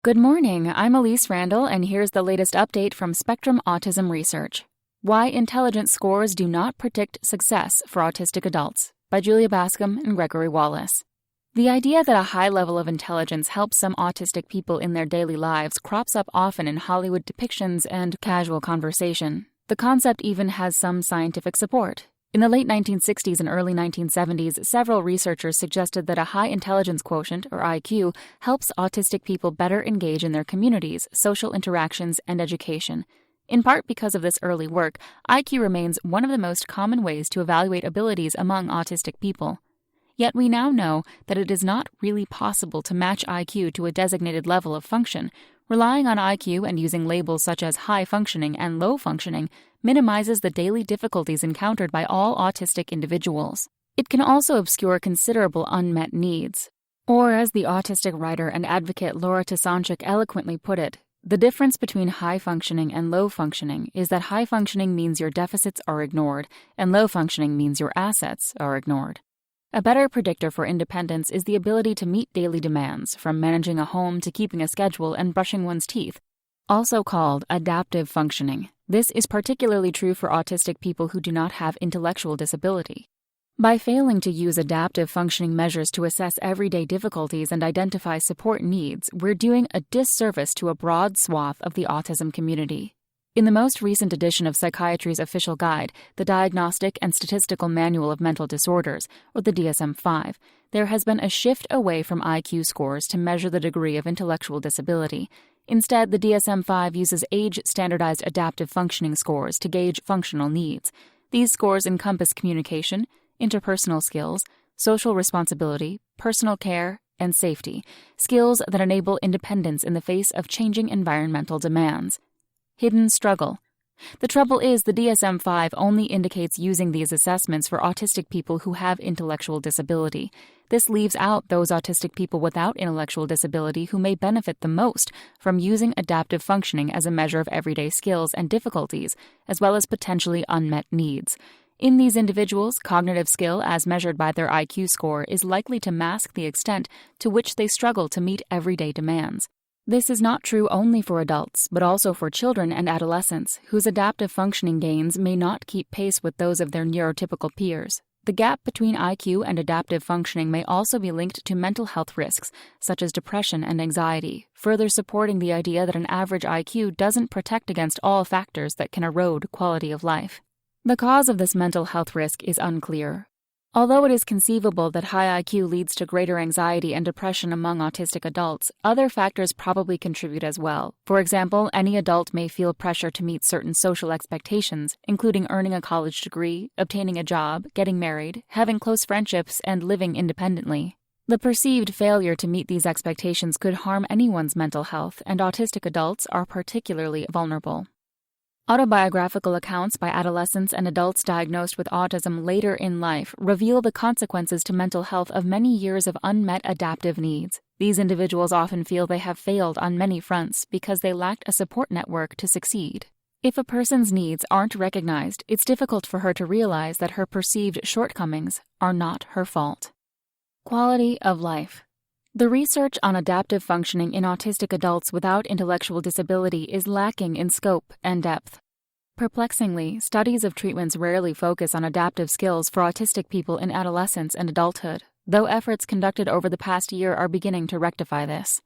Good morning, I'm Elise Randall, and here's the latest update from Spectrum Autism Research. Why Intelligence Scores Do Not Predict Success for Autistic Adults by Julia Bascom and Gregory Wallace. The idea that a high level of intelligence helps some autistic people in their daily lives crops up often in Hollywood depictions and casual conversation. The concept even has some scientific support. In the late 1960s and early 1970s, several researchers suggested that a high intelligence quotient, or IQ, helps autistic people better engage in their communities, social interactions, and education. In part because of this early work, IQ remains one of the most common ways to evaluate abilities among autistic people. Yet we now know that it is not really possible to match IQ to a designated level of function. Relying on IQ and using labels such as high functioning and low functioning minimizes the daily difficulties encountered by all autistic individuals. It can also obscure considerable unmet needs. Or, as the autistic writer and advocate Laura Tasonchik eloquently put it, the difference between high functioning and low functioning is that high functioning means your deficits are ignored, and low functioning means your assets are ignored. A better predictor for independence is the ability to meet daily demands, from managing a home to keeping a schedule and brushing one's teeth, also called adaptive functioning. This is particularly true for autistic people who do not have intellectual disability. By failing to use adaptive functioning measures to assess everyday difficulties and identify support needs, we're doing a disservice to a broad swath of the autism community. In the most recent edition of Psychiatry's official guide, the Diagnostic and Statistical Manual of Mental Disorders, or the DSM-5, there has been a shift away from IQ scores to measure the degree of intellectual disability. Instead, the DSM-5 uses age-standardized adaptive functioning scores to gauge functional needs. These scores encompass communication, interpersonal skills, social responsibility, personal care, and safety, skills that enable independence in the face of changing environmental demands. Hidden struggle. The trouble is the DSM-5 only indicates using these assessments for autistic people who have intellectual disability. This leaves out those autistic people without intellectual disability who may benefit the most from using adaptive functioning as a measure of everyday skills and difficulties, as well as potentially unmet needs. In these individuals, cognitive skill as measured by their IQ score is likely to mask the extent to which they struggle to meet everyday demands. This is not true only for adults, but also for children and adolescents, whose adaptive functioning gains may not keep pace with those of their neurotypical peers. The gap between IQ and adaptive functioning may also be linked to mental health risks, such as depression and anxiety, further supporting the idea that an average IQ doesn't protect against all factors that can erode quality of life. The cause of this mental health risk is unclear. Although it is conceivable that high IQ leads to greater anxiety and depression among autistic adults, other factors probably contribute as well. For example, any adult may feel pressure to meet certain social expectations, including earning a college degree, obtaining a job, getting married, having close friendships, and living independently. The perceived failure to meet these expectations could harm anyone's mental health, and autistic adults are particularly vulnerable. Autobiographical accounts by adolescents and adults diagnosed with autism later in life reveal the consequences to mental health of many years of unmet adaptive needs. These individuals often feel they have failed on many fronts because they lacked a support network to succeed. If a person's needs aren't recognized, it's difficult for her to realize that her perceived shortcomings are not her fault. Quality of life. The research on adaptive functioning in autistic adults without intellectual disability is lacking in scope and depth. Perplexingly, studies of treatments rarely focus on adaptive skills for autistic people in adolescence and adulthood, though efforts conducted over the past year are beginning to rectify this.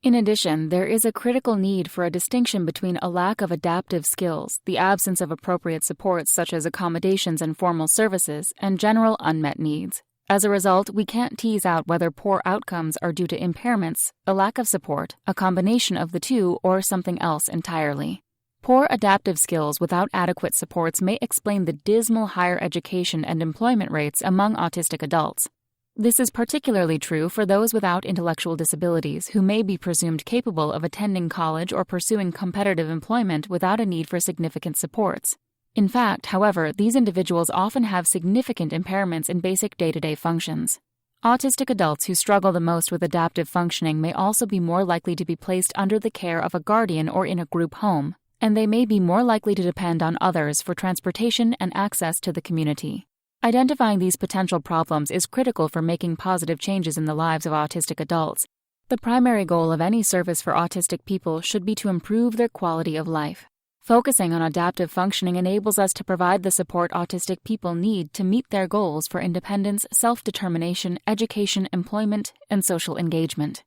In addition, there is a critical need for a distinction between a lack of adaptive skills, the absence of appropriate supports such as accommodations and formal services, and general unmet needs. As a result, we can't tease out whether poor outcomes are due to impairments, a lack of support, a combination of the two, or something else entirely. Poor adaptive skills without adequate supports may explain the dismal higher education and employment rates among autistic adults. This is particularly true for those without intellectual disabilities who may be presumed capable of attending college or pursuing competitive employment without a need for significant supports. In fact, however, these individuals often have significant impairments in basic day-to-day functions. Autistic adults who struggle the most with adaptive functioning may also be more likely to be placed under the care of a guardian or in a group home, and they may be more likely to depend on others for transportation and access to the community. Identifying these potential problems is critical for making positive changes in the lives of autistic adults. The primary goal of any service for autistic people should be to improve their quality of life. Focusing on adaptive functioning enables us to provide the support autistic people need to meet their goals for independence, self-determination, education, employment, and social engagement.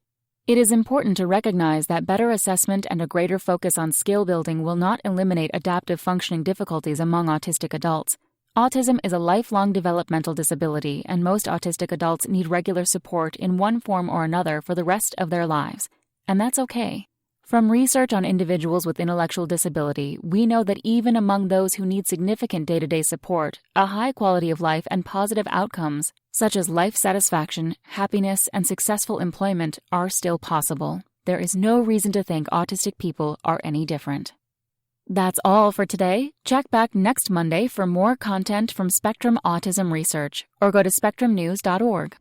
It is important to recognize that better assessment and a greater focus on skill building will not eliminate adaptive functioning difficulties among autistic adults. Autism is a lifelong developmental disability, and most autistic adults need regular support in one form or another for the rest of their lives. And that's okay. From research on individuals with intellectual disability, we know that even among those who need significant day-to-day support, a high quality of life and positive outcomes, such as life satisfaction, happiness, and successful employment, are still possible. There is no reason to think autistic people are any different. That's all for today. Check back next Monday for more content from Spectrum Autism Research, or go to spectrumnews.org.